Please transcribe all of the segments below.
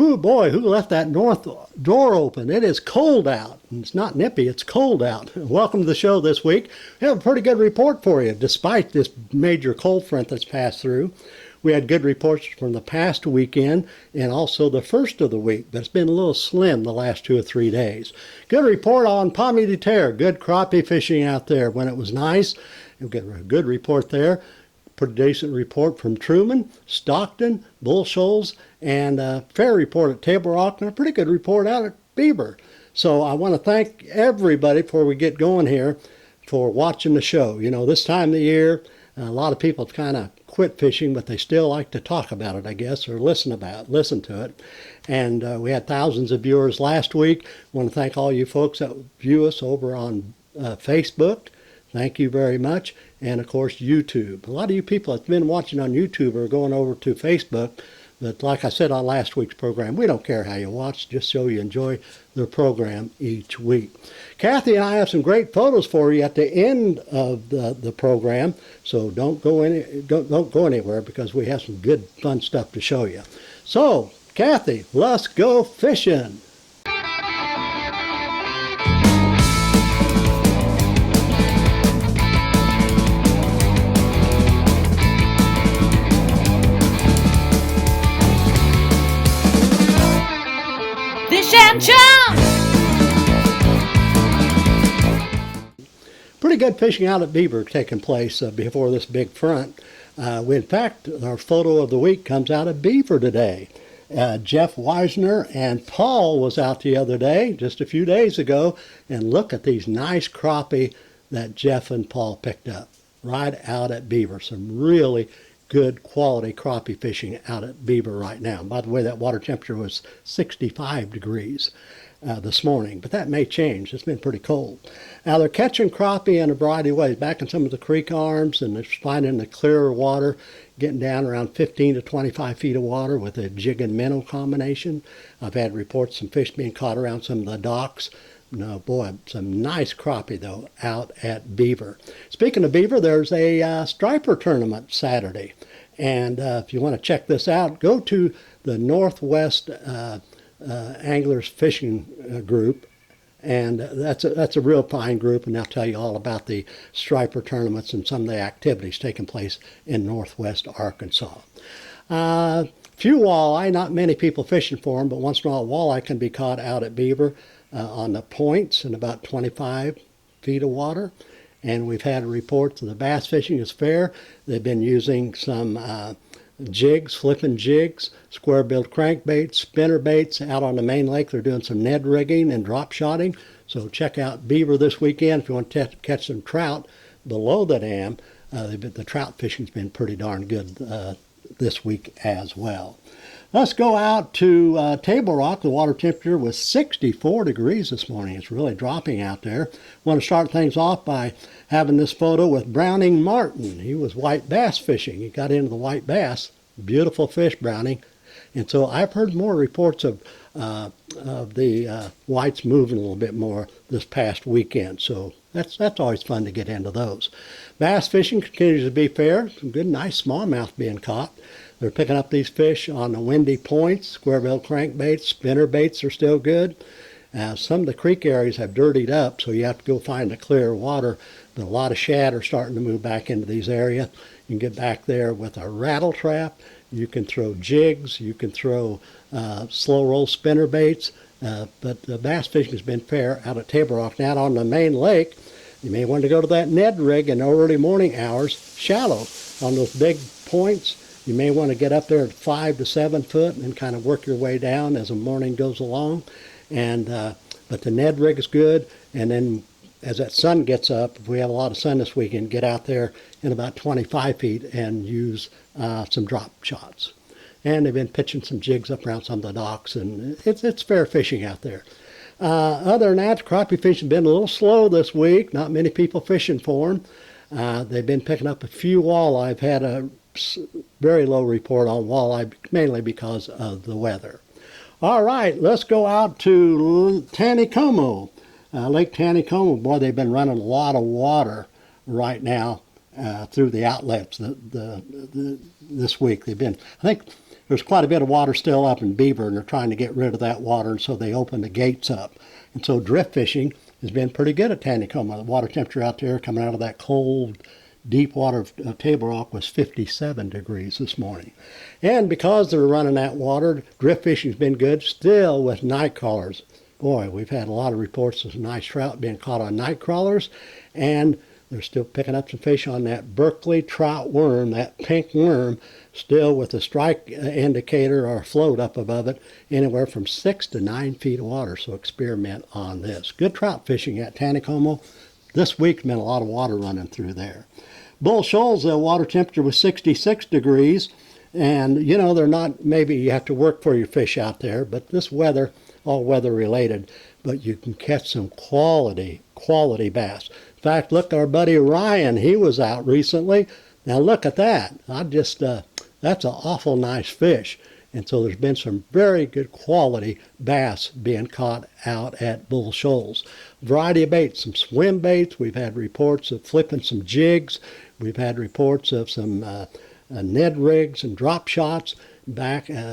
Oh boy, who left that north door open? It is cold out. It's not nippy, it's cold out. Welcome to the show this week. We have a pretty good report for you, despite this major cold front that's passed through. We had good reports from the past weekend and also the first of the week, but it's been a little slim the last 2 or 3 days. Good report on Pomme de Terre, good crappie fishing out there when it was nice. You'll get a good report there. Pretty decent report from Truman, Stockton, Shoals, and a fair report at Table Rock, and a pretty good report out at Beaver. So I want to thank everybody before we get going here for watching the show. You know, this time of the year, a lot of people kind of quit fishing, but they still like to talk about it, I guess, or listen to it. And we had thousands of viewers last week. I want to thank all you folks that view us over on Facebook. Thank you very much. And of course, YouTube. A lot of you people that's been watching on YouTube are going over to Facebook. But like I said on last week's program, we don't care how you watch, just so you enjoy the program each week. Kathy and I have some great photos for you at the end of the program. So don't go anywhere because we have some good fun stuff to show you. So, Kathy, let's go fishing. Chums! Pretty good fishing out at Beaver taking place before this big front. In fact, our photo of the week comes out of Beaver today. Jeff Weisner and Paul was out the other day, just a few days ago, and look at these nice crappie that Jeff and Paul picked up right out at Beaver. Some really good quality crappie fishing out at Beaver right now. By the way, that water temperature was 65 degrees this morning, but that may change. It's been pretty cold. Now they're catching crappie in a variety of ways, back in some of the creek arms, and they're finding the clearer water, getting down around 15 to 25 feet of water with a jig and minnow combination. I've had reports some fish being caught around some of the docks. No, boy, some nice crappie, though, out at Beaver. Speaking of Beaver, there's a striper tournament Saturday. And if you want to check this out, go to the Northwest Anglers Fishing Group. And that's a real fine group, and they'll tell you all about the striper tournaments and some of the activities taking place in Northwest Arkansas. Few walleye, not many people fishing for them, but once in a while walleye can be caught out at Beaver. On the points in about 25 feet of water. And we've had reports that the bass fishing is fair. They've been using some jigs, flipping jigs, square-billed crankbaits, spinner baits. Out on the main lake, they're doing some Ned rigging and drop shotting. So check out Beaver this weekend if you want to catch some trout below the dam. The trout fishing's been pretty darn good this week as well. Let's go out to Table Rock. The water temperature was 64 degrees this morning. It's really dropping out there. Want to start things off by having this photo with Browning Martin. He was white bass fishing. He got into the white bass. Beautiful fish, Browning. And so I've heard more reports of the whites moving a little bit more this past weekend. So that's always fun to get into those. Bass fishing continues to be fair. Some good, nice smallmouth being caught. They're picking up these fish on the windy points, square-billed crankbaits, spinner baits are still good. Some of the creek areas have dirtied up, so you have to go find the clear water. But a lot of shad are starting to move back into these areas. You can get back there with a rattle trap. You can throw jigs. You can throw slow roll spinner baits. But the bass fishing has been fair out at Table Rock. Now on the main lake, you may want to go to that Ned rig in the early morning hours, shallow, on those big points. You may want to get up there at 5 to 7 foot and kind of work your way down as the morning goes along. And but the Ned rig is good. And then as that sun gets up, if we have a lot of sun this weekend, get out there in about 25 feet and use some drop shots. And they've been pitching some jigs up around some of the docks, and it's fair fishing out there. Other than that, crappie fishing has been a little slow this week. Not many people fishing for them. They've been picking up a few walleye. I've had a very low report on walleye, mainly because of the weather. All right, let's go out to Taneycomo, Lake Taneycomo. Boy, they've been running a lot of water right now through the outlets this week. They've been, I think, there's quite a bit of water still up in Beaver, and they're trying to get rid of that water, and so they open the gates up. And so drift fishing has been pretty good at Taneycomo. The water temperature out there coming out of that cold, deep water of Table Rock was 57 degrees this morning. And because they're running that water, drift fishing's been good, still with night crawlers. Boy, we've had a lot of reports of some nice trout being caught on night crawlers, and they're still picking up some fish on that Berkeley trout worm, that pink worm, still with a strike indicator or a float up above it, anywhere from 6 to 9 feet of water. So experiment on this. Good trout fishing at Taneycomo. This week's been a lot of water running through there. Bull Shoals, the water temperature was 66 degrees. And, you know, they're not, maybe you have to work for your fish out there, but this weather, all weather related, but you can catch some quality bass. In fact, look, our buddy Ryan, he was out recently. Now look at that. That's an awful nice fish. And so there's been some very good quality bass being caught out at Bull Shoals. Variety of baits, some swim baits. We've had reports of flipping some jigs. We've had reports of some Ned rigs and drop shots,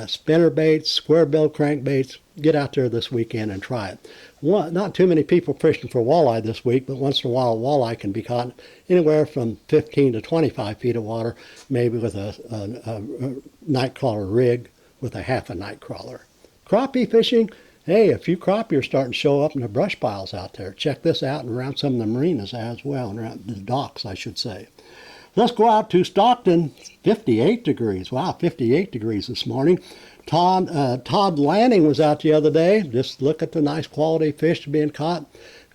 spinner baits, square bill crankbaits. Get out there this weekend and try it. Not too many people fishing for walleye this week, but once in a while walleye can be caught anywhere from 15 to 25 feet of water, maybe with a night crawler rig with a half a night crawler. Crappie fishing, hey, a few crappie are starting to show up in the brush piles out there. Check this out and around some of the marinas as well, and around the docks, I should say. Let's go out to Stockton, 58 degrees. Wow, 58 degrees this morning. Todd Lanning was out the other day. Just look at the nice quality fish being caught.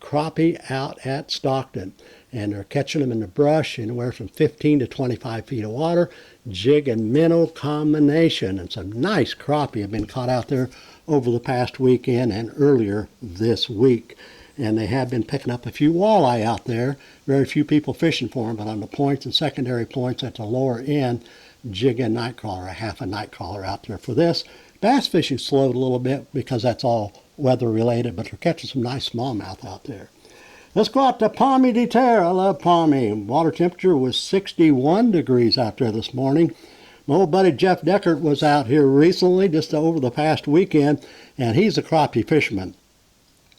Crappie out at Stockton. And they're catching them in the brush anywhere from 15 to 25 feet of water. Jig and minnow combination. And some nice crappie have been caught out there over the past weekend and earlier this week. And they have been picking up a few walleye out there. Very few people fishing for them, but on the points and secondary points at the lower end, jig and night crawler, a half a night crawler out there for this. Bass fishing slowed a little bit because that's all weather related, but they're catching some nice smallmouth out there. Let's go out to Pomme de Terre. I love Pomme. Water temperature was 61 degrees out there this morning. My old buddy Jeff Deckert was out here recently, just over the past weekend, and he's a crappie fisherman.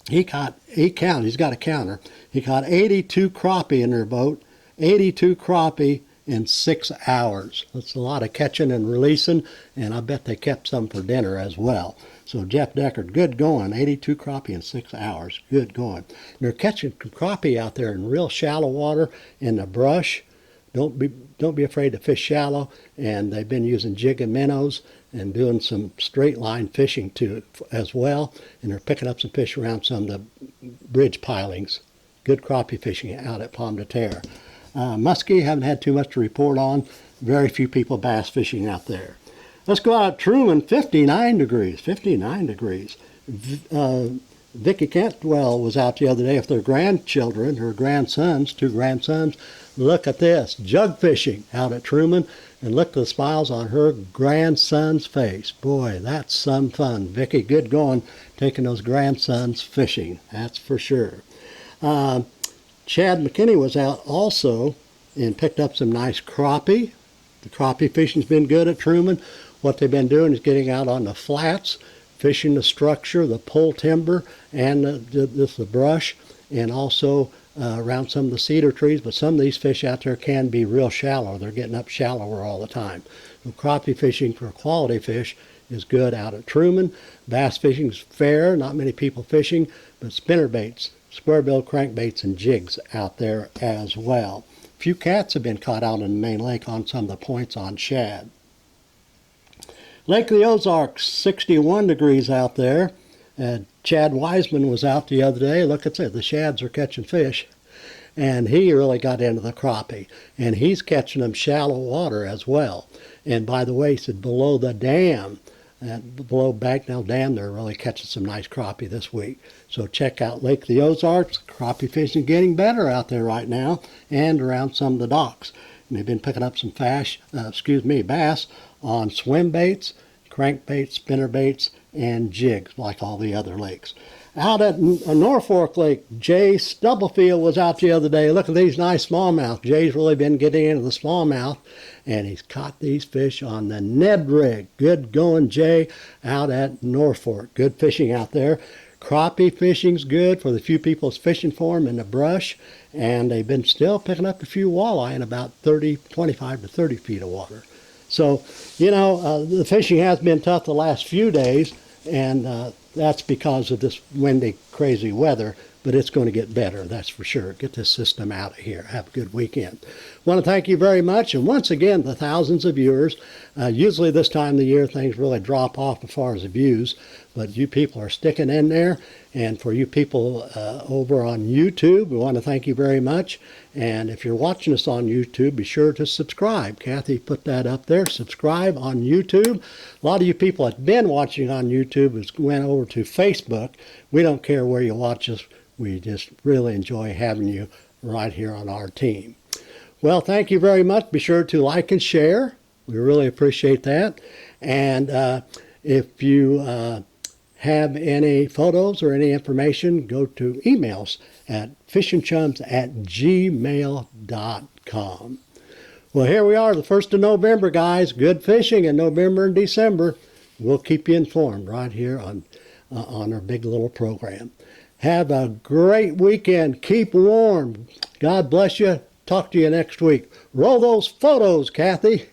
He's got a counter. He caught 82 crappie in their boat, 82 crappie in 6 hours. That's a lot of catching and releasing, and I bet they kept some for dinner as well. So Jeff Deckard, good going, 82 crappie in 6 hours, good going. And they're catching crappie out there in real shallow water in the brush. Don't be afraid to fish shallow, and they've been using jig and minnows and doing some straight line fishing too as well, and they're picking up some fish around some of the bridge pilings. Good crappie fishing out at Pomme de Terre. Muskie, haven't had too much to report on. Very few people bass fishing out there. Let's go out Truman, 59 degrees, 59 degrees. Vicki Cantwell was out the other day with her grandchildren, her grandsons, 2 grandsons. Look at this, jug fishing out at Truman, and look at the smiles on her grandson's face. Boy, that's some fun. Vicki, good going, taking those grandsons fishing, that's for sure. Chad McKinney was out also and picked up some nice crappie. The crappie fishing's been good at Truman. What they've been doing is getting out on the flats, fishing the structure, the pole timber, and the brush, and also around some of the cedar trees. But some of these fish out there can be real shallow. They're getting up shallower all the time. So crappie fishing for quality fish is good out at Truman. Bass fishing's fair, not many people fishing, but spinner baits, square bill crankbaits, and jigs out there as well. A few cats have been caught out in the main lake on some of the points on shad. Lake of the Ozarks, 61 degrees out there. Chad Wiseman was out the other day. Look at that, the shads are catching fish. And he really got into the crappie. And he's catching them shallow water as well. And by the way, he said below the dam, below Bagnell Dam, they're really catching some nice crappie this week. So check out Lake of the Ozarks. Crappie fishing getting better out there right now and around some of the docks. And they've been picking up some bass on swim baits, crankbaits, spinnerbaits, and jigs like all the other lakes. Out at Norfork Lake, Jay Stubblefield was out the other day. Look at these nice smallmouth. Jay's really been getting into the smallmouth, and he's caught these fish on the Ned rig. Good going, Jay, out at Norfork. Good fishing out there. Crappie fishing's good for the few people that's fishing for them in the brush, and they've been still picking up a few walleye in about 25 to 30 feet of water. So, the fishing has been tough the last few days, and that's because of this windy, crazy weather, but it's going to get better, that's for sure. Get this system out of here. Have a good weekend. Want to thank you very much, and once again, the thousands of viewers. Usually this time of the year, things really drop off as far as the views, but you people are sticking in there, and for you people over on YouTube, we want to thank you very much. And if you're watching us on YouTube, be sure to subscribe. Kathy put that up there. Subscribe on YouTube. A lot of you people that have been watching on YouTube has went over to Facebook. We don't care where you watch us. We just really enjoy having you right here on our team. Well, thank you very much. Be sure to like and share. We really appreciate that. And if you have any photos or any information, go to emails at fishandchums@gmail.com. Well, here we are, the 1st of November, guys. Good fishing in November and December. We'll keep you informed right here on our big little program. Have a great weekend. Keep warm. God bless you. Talk to you next week. Roll those photos, Kathy.